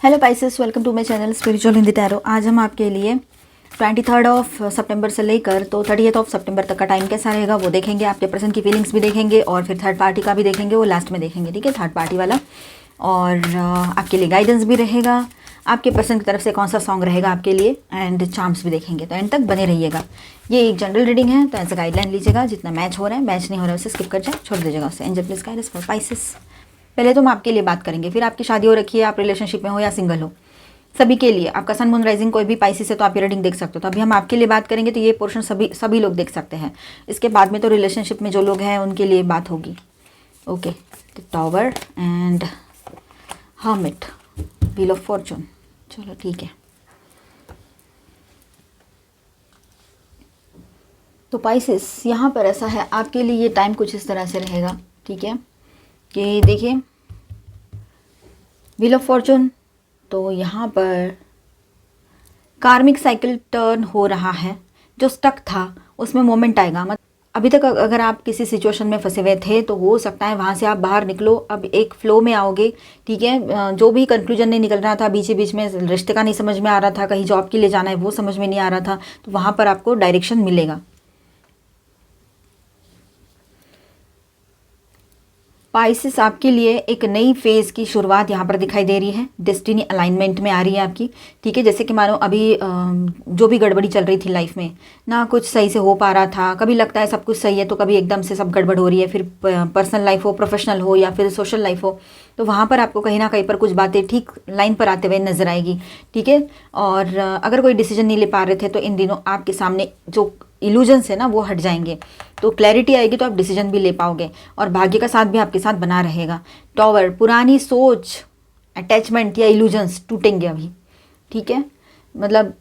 Hello Pisces, welcome to my channel spiritual Hindi tarot. आज हम आपके लिए 23 सितंबर से लेकर तो 30 सितंबर तक का टाइम कैसा रहेगा वो देखेंगे। आपके पर्सन की फीलिंग्स भी देखेंगे और फिर थर्ड पार्टी का भी देखेंगे, वो लास्ट में देखेंगे, ठीक है, थर्ड पार्टी वाला। और आपके लिए गाइडेंस भी रहेगा, आपके पर्सन की तरफ से कौन सा सॉन्ग रहेगा आपके लिए, एंड चार्म्स भी देखेंगे। तो एंड तक बने रहिएगा। ये एक जनरल रीडिंग है, तो ऐसे गाइडलाइन लीजिएगा। जितना मैच हो रहा है, मैच नहीं हो रहा है उसे स्किप कर जाए, छोड़ दीजिएगा उसे। Angel please guide us for Pisces. पहले तो हम आपके लिए बात करेंगे, फिर आपकी शादी हो रखी है, आप रिलेशनशिप में हो या सिंगल हो, सभी के लिए। आपका सन मून राइजिंग कोई भी पाइसेस है तो आप ये रीडिंग देख सकते हो। तो अभी हम आपके लिए बात करेंगे, तो ये पोर्शन सभी लोग देख सकते हैं। इसके बाद में तो रिलेशनशिप में जो लोग हैं उनके लिए बात होगी। ओके, तो tower and hermit, wheel of Fortune. चलो ठीक है। तो पाइसेस यहाँ पर ऐसा है, आपके लिए ये टाइम कुछ इस तरह से रहेगा, ठीक है, कि देखिए व्हील ऑफ फॉर्चून, तो यहाँ पर कार्मिक साइकिल टर्न हो रहा है। जो स्टक था उसमें मोमेंट आएगा। मतलब अभी तक अगर आप किसी सिचुएशन में फंसे हुए थे तो हो सकता है वहाँ से आप बाहर निकलो, अब एक फ्लो में आओगे, ठीक है। जो भी कंक्लूजन नहीं निकल रहा था, बीच बीच में रिश्ते का नहीं समझ में आ रहा था, कहीं जॉब के लिए जाना है वो समझ में नहीं आ रहा था, तो वहाँ पर आपको डायरेक्शन मिलेगा। पाइसेस, आपके लिए एक नई फेज़ की शुरुआत यहाँ पर दिखाई दे रही है। डेस्टिनी अलाइनमेंट में आ रही है आपकी, ठीक है। जैसे कि मानो अभी जो भी गड़बड़ी चल रही थी लाइफ में, ना कुछ सही से हो पा रहा था, कभी लगता है सब कुछ सही है तो कभी एकदम से सब गड़बड़ हो रही है, फिर पर्सनल लाइफ हो, प्रोफेशनल हो या फिर सोशल लाइफ हो, तो वहाँ पर आपको कहीं ना कहीं पर कुछ बातें ठीक लाइन पर आते हुए नजर आएगी, ठीक है। और अगर कोई डिसीजन नहीं ले पा रहे थे तो इन दिनों आपके सामने जो इल्यूजन्स है ना वो हट जाएंगे, तो क्लैरिटी आएगी, तो आप डिसीजन भी ले पाओगे और भाग्य का साथ भी आपके साथ बना रहेगा। टॉवर, पुरानी सोच, अटैचमेंट या इल्यूजन्स टूटेंगे अभी, ठीक है। मतलब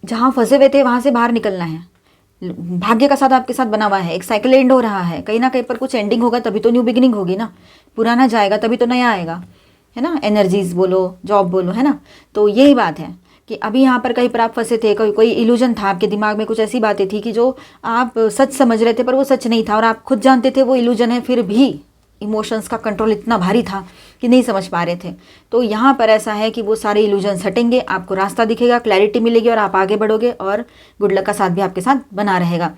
जहाँ फंसे हुए थे वहाँ से बाहर निकलना है। भाग्य का साथ आपके साथ बना हुआ है, एक साइकिल एंड हो रहा है, कहीं ना कहीं पर कुछ एंडिंग होगा तभी तो न्यू बिगिनिंग होगी ना। पुराना जाएगा तभी तो नया आएगा, है ना। एनर्जीज बोलो, जॉब बोलो, है ना। तो यही बात है कि अभी यहाँ पर कहीं पर आप फंसे थे, कोई इल्यूजन था आपके दिमाग में, कुछ ऐसी बातें थी कि जो आप सच समझ रहे थे पर वो सच नहीं था, और आप खुद जानते थे वो इल्यूजन है, फिर भी इमोशंस का कंट्रोल इतना भारी था कि नहीं समझ पा रहे थे। तो यहाँ पर ऐसा है कि वो सारे इल्यूजन्स हटेंगे, आपको रास्ता दिखेगा, क्लैरिटी मिलेगी और आप आगे बढ़ोगे, और गुड लक का साथ भी आपके साथ बना रहेगा।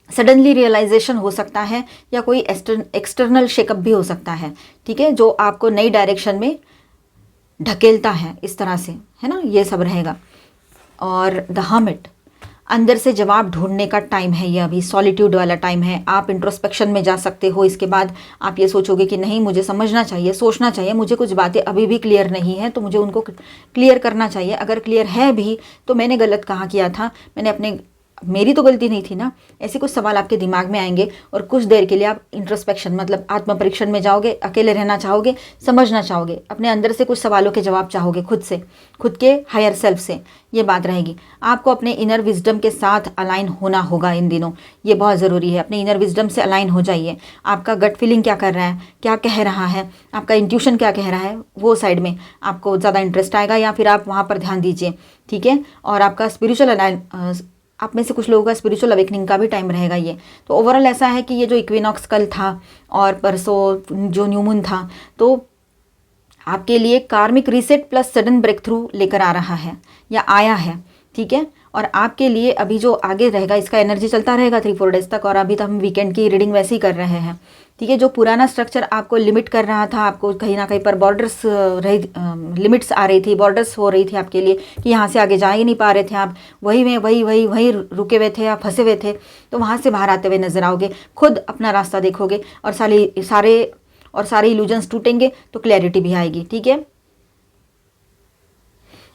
सडनली रियलाइजेशन हो सकता है या कोई एक्सटर्नल शेकअप भी हो सकता है, ठीक है, जो आपको नई डायरेक्शन में ढकेलता है, इस तरह से, है ना, ये सब रहेगा। और द हर्मिट, अंदर से जवाब ढूंढने का टाइम है ये, अभी सॉलिट्यूड वाला टाइम है। आप इंट्रोस्पेक्शन में जा सकते हो। इसके बाद आप ये सोचोगे कि नहीं, मुझे समझना चाहिए, सोचना चाहिए, मुझे कुछ बातें अभी भी क्लियर नहीं है तो मुझे उनको क्लियर करना चाहिए। अगर क्लियर है भी तो मैंने गलत कहाँ किया था, मेरी तो गलती नहीं थी ना। ऐसे कुछ सवाल आपके दिमाग में आएंगे और कुछ देर के लिए आप इंट्रोस्पेक्शन मतलब आत्म परीक्षण में जाओगे, अकेले रहना चाहोगे, समझना चाहोगे, अपने अंदर से कुछ सवालों के जवाब चाहोगे, खुद से, खुद के हायर सेल्फ से। ये बात रहेगी। आपको अपने इनर विजडम के साथ अलाइन होना होगा इन दिनों, ये बहुत ज़रूरी है। अपने इनर विजडम से अलाइन हो जाइए। आपका गट फीलिंग क्या कर रहा है, क्या कह रहा है, आपका इंट्यूशन क्या कह रहा है, वो साइड में आपको ज़्यादा इंटरेस्ट आएगा, या फिर आप वहाँ पर ध्यान दीजिए, ठीक है। और आपका आप में से कुछ लोगों का स्पिरिचुअल अवेकनिंग का भी टाइम रहेगा ये। तो ओवरऑल ऐसा है कि ये जो इक्विनॉक्स कल था और परसों जो न्यू मून था, तो आपके लिए karmic reset plus sudden breakthrough लेकर आ रहा है या आया है, ठीक है। और आपके लिए अभी जो आगे रहेगा इसका एनर्जी चलता रहेगा 3-4 डेज तक। और अभी तो हम वीकेंड की रीडिंग वैसे ही कर रहे हैं, ठीक है। जो पुराना स्ट्रक्चर आपको लिमिट कर रहा था, आपको कहीं ना कहीं पर बॉर्डर्स लिमिट्स आ रही थी, बॉर्डर्स हो रही थी आपके लिए कि यहाँ से आगे जा ही नहीं पा रहे थे आप, वही में वही रुके हुए थे, आप फंसे हुए थे, तो वहाँ से बाहर आते हुए नजर आओगे, खुद अपना रास्ता देखोगे और सारे इल्यूजन्स टूटेंगे, तो क्लैरिटी भी आएगी, ठीक है।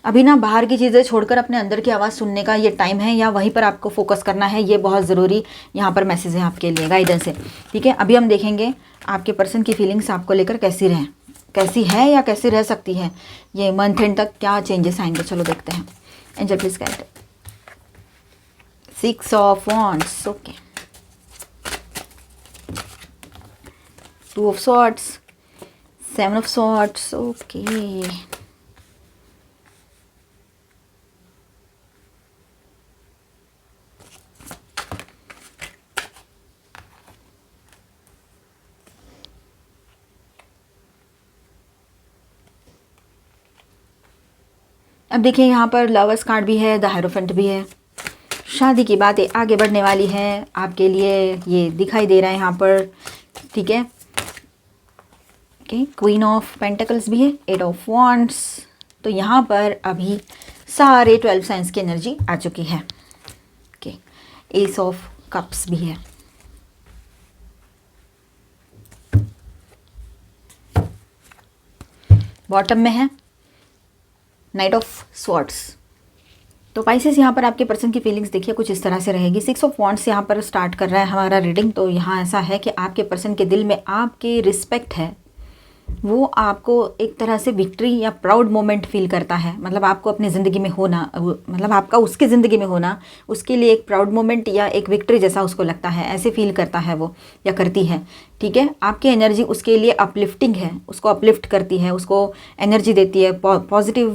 अभी ना बाहर की चीज़ें छोड़कर अपने अंदर की आवाज़ सुनने का ये टाइम है, या वहीं पर आपको फोकस करना है, ये बहुत ज़रूरी यहाँ पर मैसेज है आपके लिए, गाइडेंस है, ठीक है। अभी हम देखेंगे आपके पर्सन की फीलिंग्स आपको लेकर कैसी है या कैसी रह सकती है, ये मंथ एंड तक क्या चेंजेस आएंगे। चलो देखते हैं। Angel please guide. 6 of wands, okay, 2 of swords, 7 of swords, okay, अब देखिए यहाँ पर लवर्स कार्ड भी है, द हायरोफेंट भी है। शादी की बातें आगे बढ़ने वाली है आपके लिए, ये दिखाई दे रहा है यहाँ पर, ठीक है। ओके, क्वीन ऑफ पेंटिकल्स भी है, एट ऑफ वॉन्ड्स। तो यहाँ पर अभी सारे 12 साइंस की एनर्जी आ चुकी है। ओके, एस ऑफ कप्स भी है। बॉटम में है नाइट ऑफ स्वॉर्ड्स। तो पाइसेस यहाँ पर आपके पर्सन की फीलिंग्स देखिए कुछ इस तरह से रहेगी। 6 ऑफ वॉन्ड्स यहाँ पर स्टार्ट कर रहा है हमारा रीडिंग। तो यहाँ ऐसा है कि आपके पर्सन के दिल में आपकी रिस्पेक्ट है, वो आपको एक तरह से विक्ट्री या प्राउड मोमेंट फील करता है। मतलब आपको अपनी ज़िंदगी में होना, मतलब आपका उसकी ज़िंदगी में होना उसके लिए एक प्राउड मोमेंट या एक विक्ट्री जैसा उसको लगता है, ऐसे फील करता है वो या करती है, ठीक है। आपकी एनर्जी उसके लिए अपलिफ्टिंग है, उसको अपलिफ्ट करती है, उसको एनर्जी देती है, पॉजिटिव,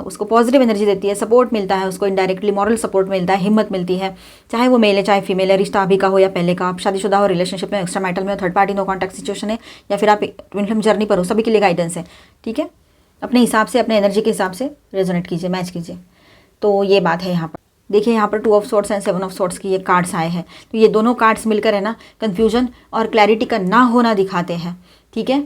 उसको पॉजिटिव एनर्जी देती है, सपोर्ट मिलता है उसको, इनडायरेक्टली मॉरल सपोर्ट मिलता है, हिम्मत मिलती है। चाहे वो मेल है चाहे फीमेल है, रिश्ता अभी का हो या पहले का, आप शादीशुदा हो, रिलेशनशिप में, एक्स्ट्रा मैरिटल में हो, third party no contact situation है, या फिर आप ट्विन फ्लेम जर्नी पर हो, सभी के लिए गाइडेंस है, ठीक है। अपने हिसाब से, अपने एनर्जी के हिसाब से रेजोनेट कीजिए, मैच कीजिए। तो ये बात है यहाँ पर। देखिए यहाँ पर 2 of swords and 7 of swords की ये कार्ड्स आए हैं। तो ये दोनों कार्ड्स मिलकर है ना कन्फ्यूजन और क्लैरिटी का ना होना दिखाते हैं, ठीक है।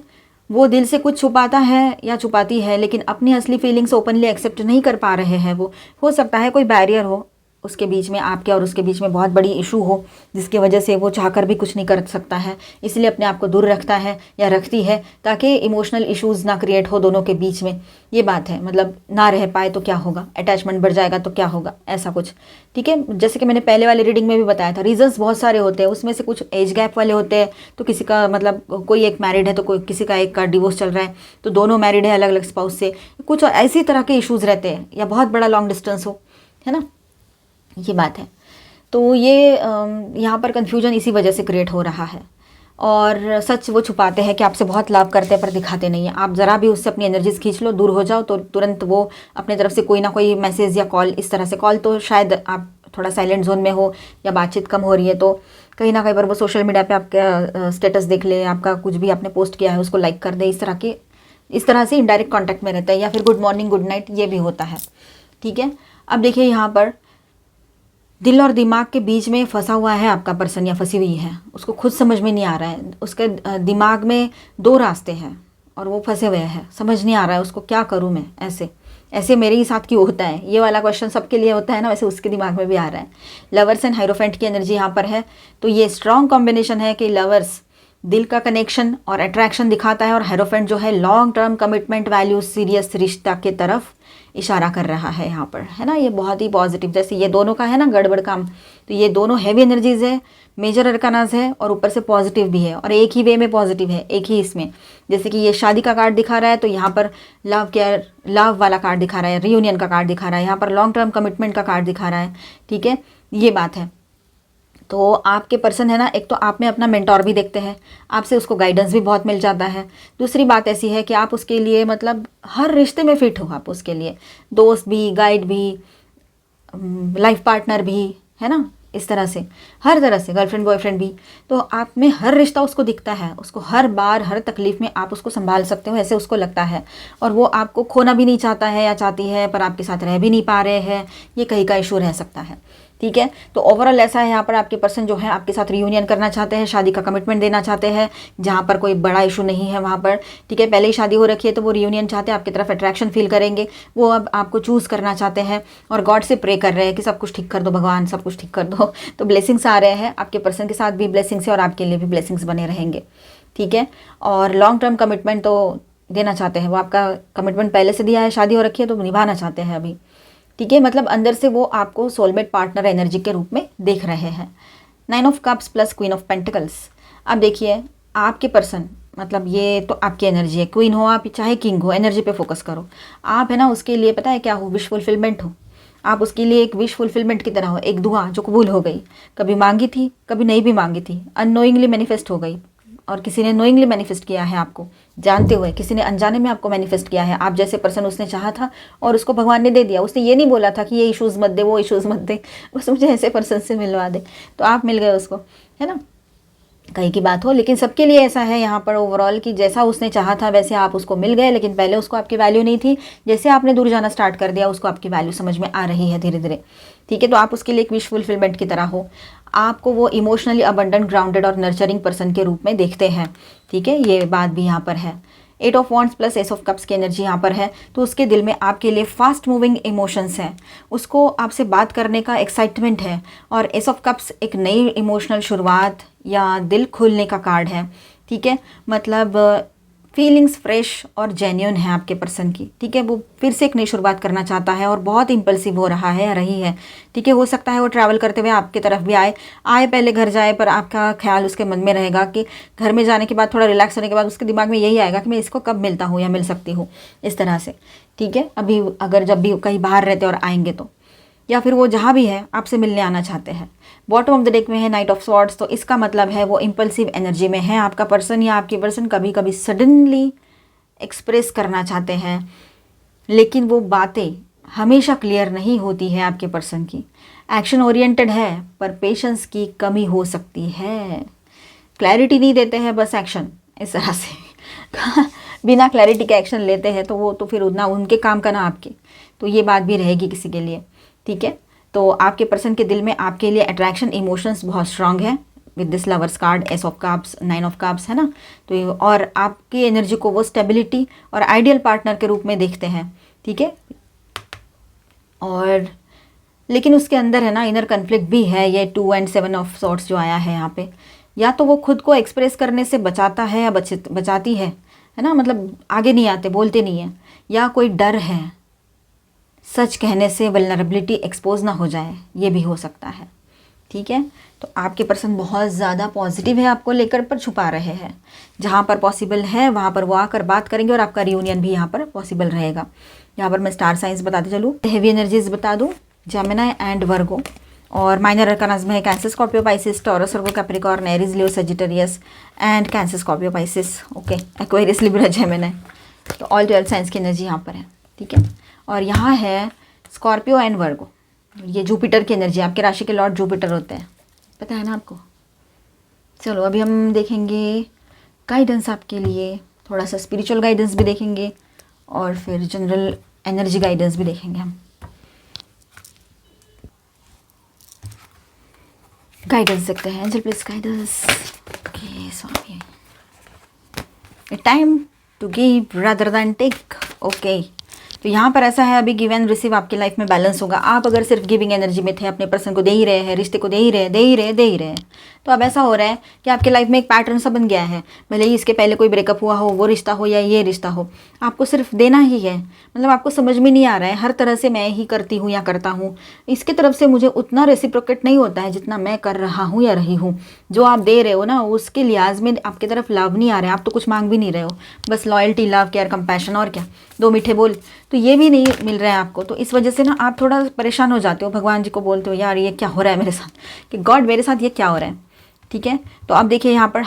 वो दिल से कुछ छुपाता है या छुपाती है, लेकिन अपनी असली फीलिंग्स ओपनली एक्सेप्ट नहीं कर पा रहे हैं वो। हो सकता है कोई बैरियर हो उसके बीच में, आपके और उसके बीच में बहुत बड़ी इशू हो, जिसकी वजह से वो चाहकर भी कुछ नहीं कर सकता है, इसलिए अपने आप को दूर रखता है या रखती है, ताकि इमोशनल इश्यूज़ ना क्रिएट हो दोनों के बीच में। ये बात है, मतलब ना रह पाए तो क्या होगा, अटैचमेंट बढ़ जाएगा तो क्या होगा, ऐसा कुछ, ठीक है। जैसे कि मैंने पहले वाली रीडिंग में भी बताया था, रीजंस बहुत सारे होते हैं, उसमें से कुछ एज गैप वाले होते हैं। तो किसी का मतलब कोई एक मैरिड है तो कोई किसी का एक का डिवोर्स चल रहा है, तो दोनों मैरिड है अलग अलग स्पाउस से, कुछ ऐसी तरह के इश्यूज़ रहते हैं, या बहुत बड़ा लॉन्ग डिस्टेंस हो, है ना, ये बात है। तो ये यहाँ पर कन्फ्यूजन इसी वजह से क्रिएट हो रहा है। और सच वो छुपाते हैं कि आपसे बहुत लव करते हैं पर दिखाते नहीं हैं। आप ज़रा भी उससे अपनी एनर्जीज खींच लो, दूर हो जाओ, तो तुरंत वो अपने तरफ से कोई ना कोई मैसेज या कॉल, इस तरह से कॉल तो शायद आप थोड़ा साइलेंट जोन में हो या बातचीत कम हो रही है, तो कहीं ना कहीं पर वो सोशल मीडिया पे आपका स्टेटस देख ले, आपका कुछ भी आपने पोस्ट किया है उसको लाइक कर दे, इस तरह से इनडायरेक्ट कॉन्टैक्ट में रहता है, या फिर गुड मॉर्निंग गुड नाइट ये भी होता है, ठीक है। अब देखिए यहाँ पर दिल और दिमाग के बीच में फंसा हुआ है आपका पर्सन या फंसी हुई है, उसको खुद समझ में नहीं आ रहा है। उसके दिमाग में 2 रास्ते हैं और वो फंसे हुए हैं, समझ नहीं आ रहा है उसको क्या करूँ मैं, ऐसे मेरे ही साथ क्यों होता है। ये वाला क्वेश्चन सबके लिए होता है ना, वैसे उसके दिमाग में भी आ रहा है। लवर्स एंड हायरोफेंट की एनर्जी यहाँ पर है, तो ये स्ट्रॉन्ग कॉम्बिनेशन है कि लवर्स दिल का कनेक्शन और अट्रैक्शन दिखाता है, और हायरोफेंट जो है long term commitment, values, serious रिश्ता के तरफ इशारा कर रहा है यहाँ पर, है ना। ये बहुत ही पॉजिटिव, जैसे ये दोनों का है ना गड़बड़ काम, तो ये दोनों हैवी एनर्जीज है, मेजर अरकानाज है, और ऊपर से पॉजिटिव भी है, और एक ही वे में पॉजिटिव है, एक ही इसमें। जैसे कि ये शादी का कार्ड दिखा रहा है, तो यहाँ पर लव केयर, लव वाला कार्ड दिखा रहा है, रियूनियन का कार्ड दिखा रहा है, यहाँ पर लॉन्ग टर्म कमिटमेंट का कार्ड दिखा रहा है, ठीक है, ये बात है। तो आपके पर्सन है ना, एक तो आप में अपना मेंटोर भी देखते हैं, आपसे उसको गाइडेंस भी बहुत मिल जाता है। दूसरी बात ऐसी है कि आप उसके लिए मतलब हर रिश्ते में फिट हो, आप उसके लिए दोस्त भी, गाइड भी, लाइफ पार्टनर भी, है ना, इस तरह से हर तरह से, गर्लफ्रेंड बॉयफ्रेंड भी। तो आप में हर रिश्ता उसको दिखता है, उसको हर बार हर तकलीफ़ में आप उसको संभाल सकते हो, ऐसे उसको लगता है। और वो आपको खोना भी नहीं चाहता है या चाहती है, पर आपके साथ रह भी नहीं पा रहे हैं, ये कहीं का इशू रह सकता है, ठीक है। तो ओवरऑल ऐसा है, यहाँ पर आपके पर्सन जो है आपके साथ रियूनियन करना चाहते हैं, शादी का कमिटमेंट देना चाहते हैं, जहाँ पर कोई बड़ा इशू नहीं है वहाँ पर, ठीक है। पहले ही शादी हो रखी है तो वो रियूनियन चाहते हैं, आपकी तरफ अट्रैक्शन फील करेंगे, वो अब आपको चूज़ करना चाहते हैं, और गॉड से प्रे कर रहे हैं कि सब कुछ ठीक कर दो भगवान, सब कुछ ठीक कर दो। तो ब्लेसिंग्स आ रहे हैं, आपके पर्सन के साथ भी ब्लेसिंग्स है और आपके लिए भी ब्लेसिंग्स बने रहेंगे, ठीक है। और लॉन्ग टर्म कमिटमेंट तो देना चाहते हैं, वो आपका कमिटमेंट पहले से दिया है, शादी हो रखी है तो निभाना चाहते हैं अभी, ठीक है। मतलब अंदर से वो आपको सोलमेट पार्टनर एनर्जी के रूप में देख रहे हैं। 9 of cups plus queen of pentacles. अब देखिए आपके पर्सन, मतलब ये तो आपकी एनर्जी है, क्वीन हो आप चाहे किंग हो, एनर्जी पे फोकस करो। आप है ना उसके लिए पता है क्या हो, विश फुलफिलमेंट हो। आप उसके लिए एक विश फुलफिलमेंट की तरह हो, एक दुआ जो कबूल हो गई, कभी मांगी थी कभी नहीं भी मांगी थी, अननोइंगली मैनिफेस्ट हो गई, और किसी ने नोइंगली मैनिफेस्ट किया है आपको, जानते हुए किसी ने अनजाने में आपको मैनिफेस्ट किया है। आप जैसे पर्सन उसने चाहा था और उसको भगवान ने दे दिया। उसने ये नहीं बोला था कि ये इश्यूज़ मत दे, वो इश्यूज़ मत दे, बस मुझे ऐसे पर्सन से मिलवा दे, तो आप मिल गए उसको, है ना। कहीं की बात हो, लेकिन सबके लिए ऐसा है यहाँ पर ओवरऑल कि जैसा उसने चाहा था वैसे आप उसको मिल गए, लेकिन पहले उसको आपकी वैल्यू नहीं थी। जैसे आपने दूर जाना स्टार्ट कर दिया उसको आपकी वैल्यू समझ में आ रही है धीरे धीरे, ठीक है। तो आप उसके लिए एक विश फुलफिलमेंट की तरह हो, आपको वो इमोशनली अबंडेंट, ग्राउंडेड और नर्चरिंग पर्सन के रूप में देखते हैं, ठीक है। ये बात भी यहाँ पर है। 8 of wands plus S of cups की एनर्जी यहाँ पर है, तो उसके दिल में आपके लिए फास्ट मूविंग इमोशंस हैं, उसको आपसे बात करने का एक्साइटमेंट है। और एस ऑफ कप्स एक नई इमोशनल शुरुआत या दिल खुलने का कार्ड है, ठीक है। मतलब फीलिंग्स फ्रेश और जेन्युइन है आपके पर्सन की, ठीक है। वो फिर से एक नई शुरुआत करना चाहता है और बहुत इम्पल्सिव हो रहा है या रही है, ठीक है। हो सकता है वो ट्रैवल करते हुए आपकी तरफ भी आए पहले घर जाए, पर आपका ख्याल उसके मन में रहेगा कि घर में जाने के बाद थोड़ा रिलैक्स होने के बाद उसके दिमाग में यही आएगा कि मैं इसको कब मिलता हूँ या मिल सकती हूँ, इस तरह से, ठीक है। अभी अगर जब भी कहीं बाहर रहते और आएंगे तो, या फिर वो जहाँ भी है आपसे मिलने आना चाहते हैं। बॉटम ऑफ द डेक में है नाइट ऑफ स्वॉर्ड्स, तो इसका मतलब है वो इम्पल्सिव एनर्जी में है आपका पर्सन या आपकी पर्सन। कभी कभी सडनली एक्सप्रेस करना चाहते हैं, लेकिन वो बातें हमेशा क्लियर नहीं होती है आपके पर्सन की। एक्शन ओरिएंटेड है पर पेशेंस की कमी हो सकती है, क्लैरिटी नहीं देते हैं, बस एक्शन इस तरह से बिना क्लैरिटी के एक्शन लेते हैं तो वो तो फिर उतना उनके काम का ना आपके, तो ये बात भी रहेगी किसी के लिए, ठीक है। तो आपके पर्सन के दिल में आपके लिए अट्रैक्शन इमोशंस बहुत स्ट्रांग है with this lovers card, S of cups, 9 of cups, है ना। तो और आपकी एनर्जी को वो स्टेबिलिटी और आइडियल पार्टनर के रूप में देखते हैं, ठीक है। और लेकिन उसके अंदर है ना इनर कन्फ्लिक्ट भी है, ये 2 एंड 7 ऑफ सॉर्ट्स जो आया है यहाँ पे। या तो वो खुद को एक्सप्रेस करने से बचाता है या बचाती है ना, मतलब आगे नहीं आते, बोलते नहीं है, या कोई डर है सच कहने से वल्नरेबिलिटी एक्सपोज ना हो जाए, ये भी हो सकता है, ठीक है। तो आपके पर्सन बहुत ज़्यादा पॉजिटिव है आपको लेकर, पर छुपा रहे हैं। जहाँ पर पॉसिबल है वहाँ पर वो आकर बात करेंगे और आपका रियूनियन भी यहाँ पर पॉसिबल रहेगा। यहाँ पर मैं स्टार साइंस बताते चलूँ, हेवी एनर्जीज बता दूँ, जेमिनी एंड वर्गो, और माइनर अरकानाज में है cancer, Scorpio, Pisces, taurus, Virgo, Capricorn, Aries, Leo, Sagittarius and cancer, Scorpio, Pisces, okay, Aquarius, Libra, Gemini. तो ऑल 12 साइंस की एनर्जी यहाँ पर है, ठीक है। और यहाँ है स्कॉर्पियो एंड वर्गो, ये जुपिटर की एनर्जी, आपके राशि के लॉर्ड जुपिटर होते हैं, पता है ना आपको। चलो अभी हम देखेंगे गाइडेंस आपके लिए, थोड़ा सा स्पिरिचुअल गाइडेंस भी देखेंगे और फिर जनरल एनर्जी गाइडेंस भी देखेंगे हम। गाइडेंस देखते हैं, angel please guidance. Okay Swami, time to give rather than take, okay. तो यहाँ पर ऐसा है, अभी गिव एंड रिसीव आपकी लाइफ में बैलेंस होगा। आप अगर सिर्फ गिविंग एनर्जी में थे, अपने पर्सन को दे ही रहे हैं, रिश्ते को दे ही रहे, तो अब ऐसा हो रहा है कि आपके लाइफ में एक पैटर्न सा बन गया है। भले ही इसके पहले कोई ब्रेकअप हुआ हो, वो रिश्ता हो या ये रिश्ता हो, आपको सिर्फ देना ही है। मतलब आपको समझ में नहीं आ रहा है, हर तरह से मैं ही करती हूँ या करता हूँ, इसके तरफ से मुझे उतना रेसिप्रोकेट नहीं होता है जितना मैं कर रहा हूँ या रही हूँ। जो आप दे रहे हो ना, उसके लिहाज में आपकी तरफ लव नहीं आ रहा है, आप तो कुछ मांग भी नहीं रहे हो, बस लॉयल्टी, लव, केयर, कंपैशन, और क्या, 2 मीठे बोल, तो ये भी नहीं मिल रहा है आपको। तो इस वजह से ना आप थोड़ा परेशान हो जाते हो, भगवान जी को बोलते हो यार ये क्या हो रहा है मेरे साथ, कि गॉड मेरे साथ ये क्या हो रहा है, ठीक है। तो अब देखिए यहाँ पर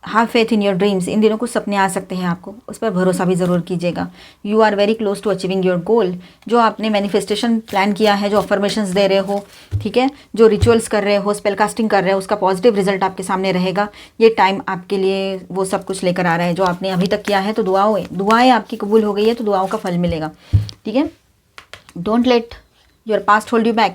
have faith in your dreams, इन दिनों कुछ सपने आ सकते हैं आपको, उस पर भरोसा भी ज़रूर कीजिएगा। You are very close to achieving your goal, जो आपने मैनिफेस्टेशन प्लान किया है, जो अफर्मेशंस दे रहे हो, ठीक है, जो रिचुअल्स कर रहे हो, स्पेल कास्टिंग कर रहे हो, उसका पॉजिटिव रिजल्ट आपके सामने रहेगा। ये टाइम आपके लिए वो सब कुछ लेकर आ रहा है जो आपने अभी तक किया है। तो दुआएं आपकी कबूल हो गई है, तो दुआओं का फल मिलेगा, ठीक है। Don't let your past hold you back,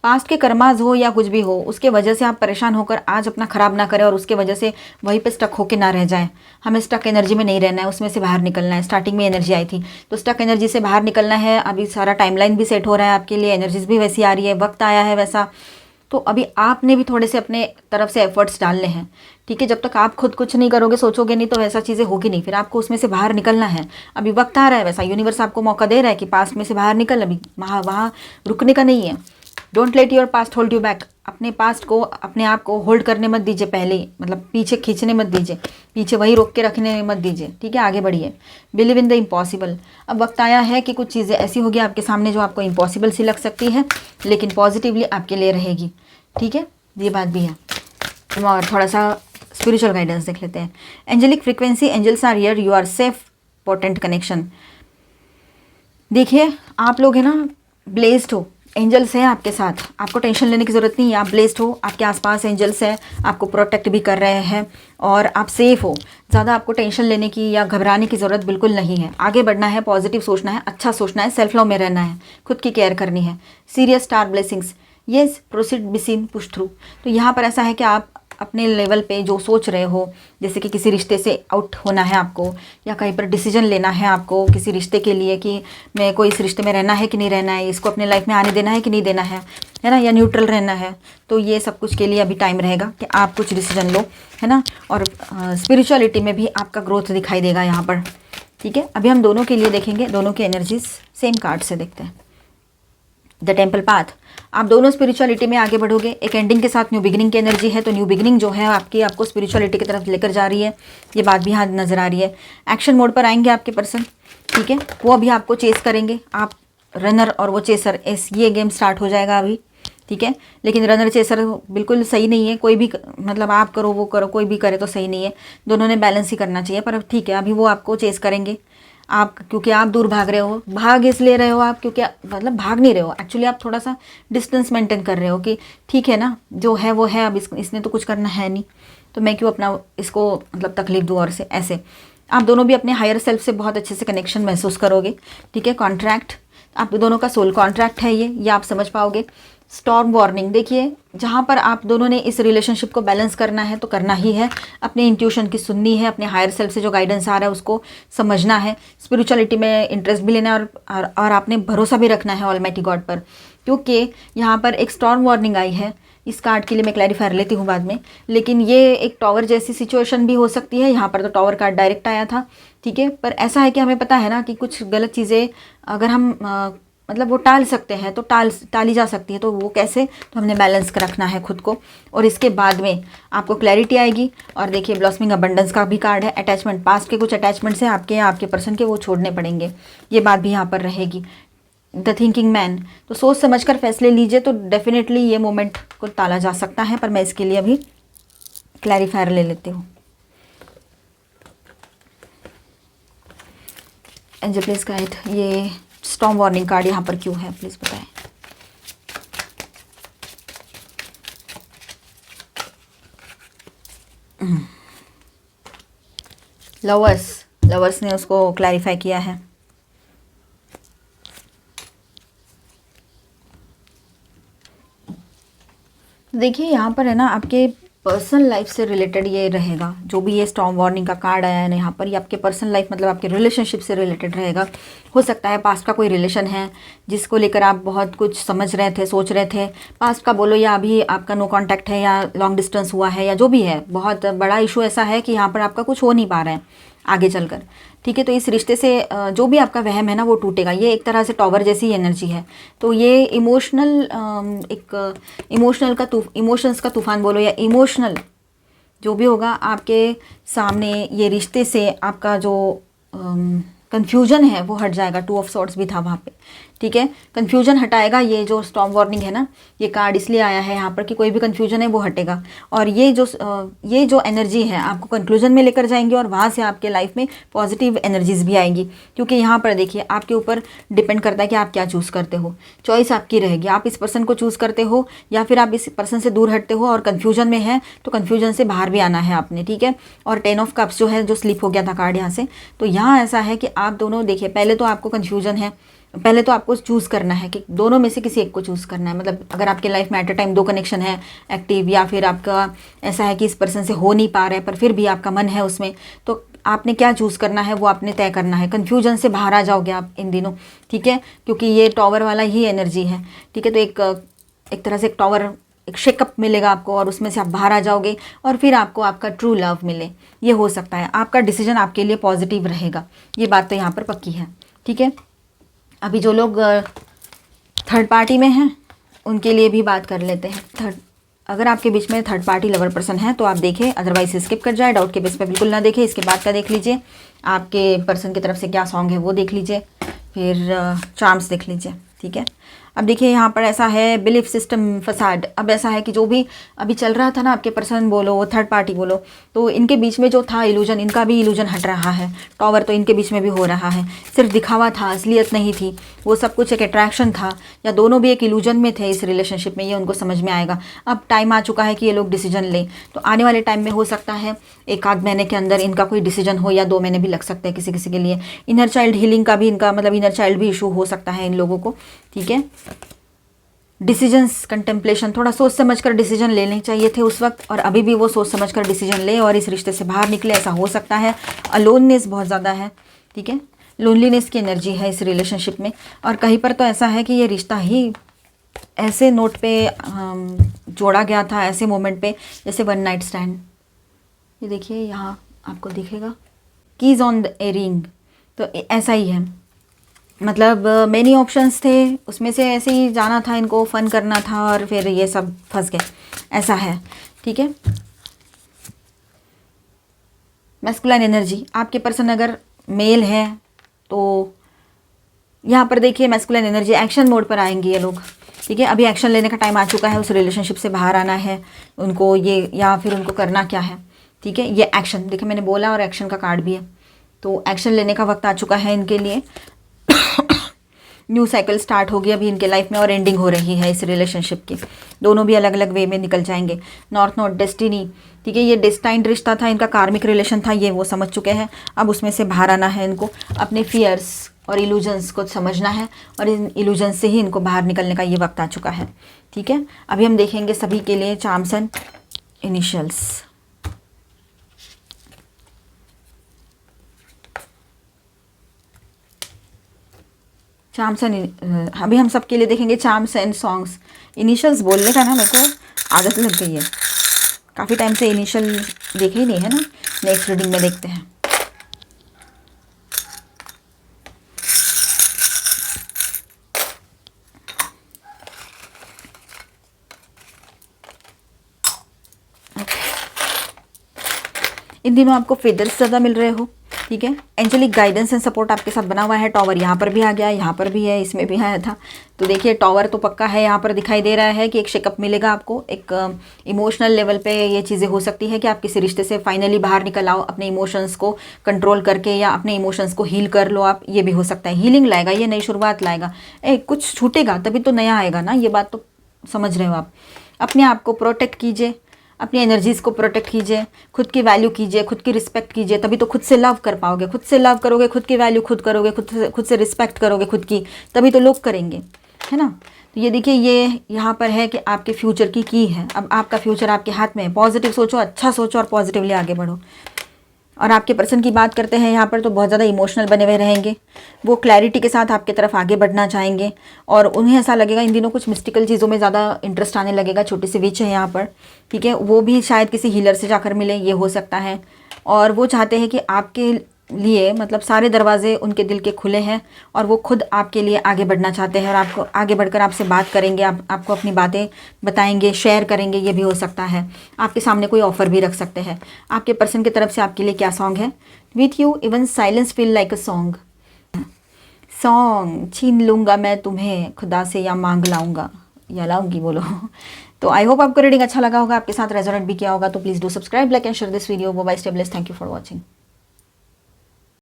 past के कर्माज हो या कुछ भी हो, उसके वजह से आप परेशान होकर आज अपना ख़राब ना करें और उसके वजह से वहीं पे स्टक होके ना रह जाएं। हमें स्टक एनर्जी में नहीं रहना है, उसमें से बाहर निकलना है। स्टार्टिंग में एनर्जी आई थी तो स्टक एनर्जी से बाहर निकलना है। अभी सारा टाइमलाइन भी सेट हो रहा है आपके लिए, एनर्जीज भी वैसी आ रही है, वक्त आया है वैसा। तो अभी आपने भी थोड़े से अपने तरफ से एफर्ट्स डालने हैं, ठीक है। जब तक आप खुद कुछ नहीं करोगे, सोचोगे नहीं, तो वैसा चीज़ें होगी नहीं, फिर आपको उसमें से बाहर निकलना है। अभी वक्त आ रहा है वैसा, यूनिवर्स आपको मौका दे रहा है कि पास्ट में से बाहर निकल, अभी वहाँ रुकने का नहीं है। Don't let your past hold you back, अपने पास्ट को, अपने आप को होल्ड करने मत दीजिए पहले, मतलब पीछे खींचने मत दीजिए, पीछे वही रोक के रखने मत दीजिए, ठीक है। आगे बढ़िए, बिलीव इन द इम्पॉसिबल। अब वक्त आया है कि कुछ चीज़ें ऐसी होगी आपके सामने जो आपको इम्पॉसिबल सी लग सकती है, लेकिन पॉजिटिवली आपके लिए रहेगी, ठीक है, ये बात भी है। और थोड़ा सा स्पिरिचुअल गाइडेंस देख लेते हैं। Angelic frequency, angels are here, you are safe, potent connection. देखिए आप लोग है ना ब्लेस्ड हो, एंजल्स हैं आपके साथ, आपको टेंशन लेने की ज़रूरत नहीं है। आप ब्लेस्ड हो, आपके आसपास एंजल्स हैं, आपको प्रोटेक्ट भी कर रहे हैं और आप सेफ हो। ज़्यादा आपको टेंशन लेने की या घबराने की ज़रूरत बिल्कुल नहीं है। आगे बढ़ना है, पॉजिटिव सोचना है, अच्छा सोचना है, सेल्फ लव में रहना है, खुद की केयर करनी है। Serious star blessings, yes proceed bison push through. तो यहाँ पर ऐसा है कि आप अपने लेवल पे जो सोच रहे हो, जैसे कि किसी रिश्ते से आउट होना है आपको, या कहीं पर डिसीजन लेना है आपको किसी रिश्ते के लिए कि मैं कोई इस रिश्ते में रहना है कि नहीं रहना है, इसको अपने लाइफ में आने देना है कि नहीं देना है ना, या न्यूट्रल रहना है। तो ये सब कुछ के लिए अभी टाइम रहेगा कि आप कुछ डिसीजन लो, है ना। और स्पिरिचुअलिटी में भी आपका ग्रोथ दिखाई देगा यहाँ पर, ठीक है। अभी हम दोनों के लिए देखेंगे, दोनों की एनर्जीज सेम कार्ड से देखते हैं। द टेम्पल पाथ, आप दोनों स्पिरिचुअलिटी में आगे बढ़ोगे। एक एंडिंग के साथ न्यू बिगिनिंग की एनर्जी है, तो न्यू बिगिनिंग जो है आपको स्पिरिचुअलिटी की तरफ लेकर जा रही है, ये बात भी यहाँ नजर आ रही है। एक्शन मोड पर आएंगे आपके पर्सन, ठीक है, वो अभी आपको चेस करेंगे। आप रनर और वो चेसर, ये गेम स्टार्ट हो जाएगा अभी, ठीक है। लेकिन रनर चेसर बिल्कुल सही नहीं है, कोई भी मतलब आप करो वो करो, कोई भी करे तो सही नहीं है, दोनों ने बैलेंस ही करना चाहिए। पर ठीक है, अभी वो आपको चेस करेंगे आप, क्योंकि आप दूर भाग रहे हो। भाग इसलिए रहे हो आप क्योंकि मतलब भाग नहीं रहे हो, एक्चुअली आप थोड़ा सा डिस्टेंस मेंटेन कर रहे हो कि ठीक है ना, जो है वो है, अब इसने तो कुछ करना है नहीं, तो मैं क्यों अपना इसको मतलब तकलीफ दूँ। और से ऐसे आप दोनों भी अपने हायर सेल्फ से बहुत अच्छे से कनेक्शन महसूस करोगे, ठीक है। कॉन्ट्रैक्ट, आप दोनों का सोल कॉन्ट्रैक्ट है ये आप समझ पाओगे। स्टॉर्म वार्निंग, देखिए जहाँ पर आप दोनों ने इस रिलेशनशिप को बैलेंस करना है तो करना ही है, अपने इंट्यूशन की सुननी है, अपने हायर सेल्फ से जो गाइडेंस आ रहा है उसको समझना है, स्पिरिचुअलिटी में इंटरेस्ट भी लेना है और आपने भरोसा भी रखना है ऑलमाइटी गॉड पर, क्योंकि यहाँ पर एक स्टॉर्म वार्निंग आई है। इस कार्ड के लिए मैं क्लैरिफायर लेती हूँ बाद में, लेकिन ये एक टॉवर जैसी सिचुएशन भी हो सकती है। यहाँ पर तो टॉवर कार्ड डायरेक्ट आया था, ठीक है। पर ऐसा है कि हमें पता है ना कि कुछ गलत चीज़ें अगर हम मतलब वो टाल सकते हैं तो टाली जा सकती है, तो वो कैसे, तो हमने बैलेंस कर रखना है खुद को। और इसके बाद में आपको क्लैरिटी आएगी। और देखिए ब्लॉसमिंग अबंडेंस का भी कार्ड है। अटैचमेंट, पास्ट के कुछ अटैचमेंट्स हैं आपके या आपके पर्सन के, वो छोड़ने पड़ेंगे, ये बात भी यहाँ पर रहेगी। द थिंकिंग मैन, तो सोच समझकर फैसले लीजिए, तो डेफिनेटली ये मोमेंट को टाला जा सकता है। पर मैं इसके लिए अभी क्लैरिफायर ले लेती हूँ। एंजल प्लीज गाइड, ये स्टॉर्म वार्निंग कार्ड यहाँ पर क्यों है, प्लीज बताएं। लवर्स ने उसको क्लैरिफाई किया है। देखिए यहाँ पर है ना, आपके पर्सनल लाइफ से रिलेटेड ये रहेगा, जो भी ये स्टॉर्म वार्निंग का कार्ड आया है ना यहाँ पर, ये आपके पर्सनल लाइफ मतलब आपके रिलेशनशिप से रिलेटेड रहेगा। हो सकता है पास्ट का कोई रिलेशन है जिसको लेकर आप बहुत कुछ समझ रहे थे, सोच रहे थे, पास्ट का बोलो या अभी आपका नो कांटेक्ट है या लॉन्ग डिस्टेंस हुआ है या जो भी है, बहुत बड़ा इशू ऐसा है कि यहाँ पर आपका कुछ हो नहीं पा रहा है आगे चलकर, ठीक है। तो इस रिश्ते से जो भी आपका वहम है ना वो टूटेगा। ये एक तरह से टॉवर जैसी एनर्जी है। तो ये इमोशंस का तूफान बोलो या इमोशनल जो भी होगा आपके सामने, ये रिश्ते से आपका जो कन्फ्यूजन है वो हट जाएगा। 2 ऑफ सॉर्ड्स भी था वहाँ पे, ठीक है। कन्फ्यूजन हटाएगा ये जो स्टॉर्म वार्निंग है ना, ये कार्ड इसलिए आया है यहाँ पर कि कोई भी कन्फ्यूजन है वो हटेगा। और ये जो एनर्जी है आपको कंक्लूजन में लेकर जाएंगे और वहाँ से आपके लाइफ में पॉजिटिव एनर्जीज भी आएंगी। क्योंकि यहाँ पर देखिए आपके ऊपर डिपेंड करता है कि आप क्या चूज़ करते हो। चॉइस आपकी रहेगी, आप इस पर्सन को चूज़ करते हो या फिर आप इस पर्सन से दूर हटते हो। और कन्फ्यूजन में है तो कन्फ्यूजन से बाहर भी आना है आपने, ठीक है। और 10 ऑफ कप्स जो है, जो स्लिप हो गया था कार्ड यहाँ से, तो यहाँ ऐसा है कि आप दोनों देखिए, पहले तो आपको कन्फ्यूजन है, पहले तो आपको चूज़ करना है कि दोनों में से किसी एक को चूज़ करना है। मतलब अगर आपके लाइफ में एट अ टाइम 2 कनेक्शन है एक्टिव, या फिर आपका ऐसा है कि इस पर्सन से हो नहीं पा रहा है पर फिर भी आपका मन है उसमें, तो आपने क्या चूज़ करना है वो आपने तय करना है। कन्फ्यूजन से बाहर आ जाओगे आप इन दिनों, ठीक है, क्योंकि ये टॉवर वाला ही एनर्जी है, ठीक है। तो एक तरह से एक टॉवर, एक शेकअप मिलेगा आपको और उसमें से आप बाहर आ जाओगे और फिर आपको आपका ट्रू लव मिले, ये हो सकता है। आपका डिसीजन आपके लिए पॉजिटिव रहेगा, ये बात तो यहाँ पर पक्की है, ठीक है। अभी जो लोग थर्ड पार्टी में हैं उनके लिए भी बात कर लेते हैं। अगर आपके बीच में थर्ड पार्टी लवर पर्सन है तो आप देखें, अदरवाइज स्किप कर जाए, डाउट के बेस पे बिल्कुल ना देखें। इसके बाद का देख लीजिए, आपके पर्सन की तरफ से क्या सॉन्ग है वो देख लीजिए, फिर चार्म्स देख लीजिए, ठीक है। अब देखिए यहाँ पर ऐसा है बिलीफ सिस्टम फसाड। अब ऐसा है कि जो भी अभी चल रहा था ना, आपके पर्सन बोलो, थर्ड पार्टी बोलो, तो इनके बीच में जो था इल्यूजन, इनका भी इल्यूजन हट रहा है। टॉवर तो इनके बीच में भी हो रहा है, सिर्फ दिखावा था, असलियत नहीं थी, वो सब कुछ एक अट्रैक्शन था, या दोनों भी एक इल्यूजन में थे इस रिलेशनशिप में, ये उनको समझ में आएगा। अब टाइम आ चुका है कि ये लोग डिसीजन लें। तो आने वाले टाइम में हो सकता है 1 आध महीने के अंदर इनका कोई डिसीजन हो, या 2 महीने भी लग सकते हैं किसी किसी के लिए। इनर चाइल्ड हीलिंग का भी इनका मतलब इनर चाइल्ड भी इशू हो सकता है इन लोगों को, ठीक है। डिसीजंस कंटेम्पलेशन, थोड़ा सोच समझ कर डिसीजन लेने चाहिए थे उस वक्त, और अभी भी वो सोच समझ कर डिसीजन ले और इस रिश्ते से बाहर निकले, ऐसा हो सकता है। अलोननेस बहुत ज़्यादा है, ठीक है, लोनलीनेस की एनर्जी है इस रिलेशनशिप में। और कहीं पर तो ऐसा है कि ये रिश्ता ही ऐसे नोट पे जोड़ा गया था, ऐसे मोमेंट पे, जैसे वन नाइट स्टैंड। ये देखिए यहाँ आपको दिखेगा keys on the a ring, तो ऐसा ही है। मतलब मेनी ऑप्शंस थे, उसमें से ऐसे ही जाना था इनको, फन करना था, और फिर ये सब फंस गए, ऐसा है, ठीक है। मैस्कुलाइन एनर्जी, आपके पर्सन अगर मेल है तो यहाँ पर देखिए मैस्कुलाइन एनर्जी, एक्शन मोड पर आएंगे ये लोग, ठीक है। अभी एक्शन लेने का टाइम आ चुका है, उस रिलेशनशिप से बाहर आना है उनको, ये या फिर उनको करना क्या है, ठीक है। ये एक्शन, देखिए मैंने बोला, और एक्शन का कार्ड भी है, तो एक्शन लेने का वक्त आ चुका है इनके लिए। न्यू साइकिल स्टार्ट होगी अभी इनके लाइफ में, और एंडिंग हो रही है इस रिलेशनशिप की। दोनों भी अलग अलग वे में निकल जाएंगे। नॉर्थ नोड डेस्टिनी, ठीक है, ये डेस्टाइंड रिश्ता था इनका, कार्मिक रिलेशन था, ये वो समझ चुके हैं। अब उसमें से बाहर आना है इनको, अपने फियर्स और इल्यूजन्स को समझना है, और इन इल्यूजन्स से ही इनको बाहर निकलने का ये वक्त आ चुका है, ठीक है। अभी हम देखेंगे सभी के लिए charms and initials. Charms and अभी हम सबके लिए देखेंगे चार्म्स एंड सॉन्ग्स। इनिशियल्स बोलने का ना मेरे को आदत लग गई है, काफ़ी टाइम से इनिशियल देखे ही नहीं है ना। नेक्स्ट रीडिंग में देखते हैं। इन दिनों आपको फेदर्स ज़्यादा मिल रहे हो, ठीक है। एंजेलिक गाइडेंस एंड सपोर्ट आपके साथ बना हुआ है। टॉवर यहाँ पर भी आ गया, यहाँ पर भी है, इसमें भी आया था। तो देखिए टॉवर तो पक्का है, यहाँ पर दिखाई दे रहा है कि एक शेकअप मिलेगा आपको। एक इमोशनल लेवल पे ये चीज़ें हो सकती है कि आप किसी रिश्ते से फाइनली बाहर निकल आओ, अपने इमोशंस को कंट्रोल करके, या अपने इमोशंस को हील कर लो आप। ये भी हो सकता है, हीलिंग लाएगा, ये नई शुरुआत लाएगा। कुछ छूटेगा तभी तो नया आएगा ना, ये बात तो समझ रहे हो आप। अपने आप को प्रोटेक्ट कीजिए, अपनी एनर्जीज़ को प्रोटेक्ट कीजिए, खुद की वैल्यू कीजिए, खुद की रिस्पेक्ट कीजिए, तभी तो खुद से लव कर पाओगे। खुद से लव करोगे, खुद की वैल्यू खुद करोगे, खुद से रिस्पेक्ट करोगे खुद की, तभी तो लोग करेंगे, है ना। तो ये देखिए, ये यहाँ पर है कि आपके फ्यूचर की है। अब आपका फ्यूचर आपके हाथ में है। पॉजिटिव सोचो, अच्छा सोचो, और पॉजिटिवली आगे बढ़ो। और आपके पर्सन की बात करते हैं यहाँ पर, तो बहुत ज़्यादा इमोशनल बने हुए रहेंगे। वो क्लैरिटी के साथ आपकी तरफ आगे बढ़ना चाहेंगे, और उन्हें ऐसा लगेगा इन दिनों कुछ मिस्टिकल चीज़ों में ज़्यादा इंटरेस्ट आने लगेगा। छोटी सी विच है यहाँ पर, ठीक है, वो भी शायद किसी हीलर से जाकर मिले, ये हो सकता है। और वो चाहते हैं कि आपके लिए मतलब सारे दरवाजे उनके दिल के खुले हैं, और वो खुद आपके लिए आगे बढ़ना चाहते हैं, और आपको आगे बढ़कर आपसे बात करेंगे, आपको अपनी बातें बताएंगे, शेयर करेंगे, ये भी हो सकता है। आपके सामने कोई ऑफ़र भी रख सकते हैं। आपके पर्सन की तरफ से आपके लिए क्या सॉन्ग है? With you even silence feel like a song. Song छीन लूँगा मैं तुम्हें खुदा से, या मांग लाऊंगा, या लाऊंगी बोलो। तो आई होप आपको रीडिंग अच्छा लगा होगा, आपके साथ रेजोनेट भी किया होगा। तो please do subscribe, like and share this video. Bye, stay blessed, thank you for watching.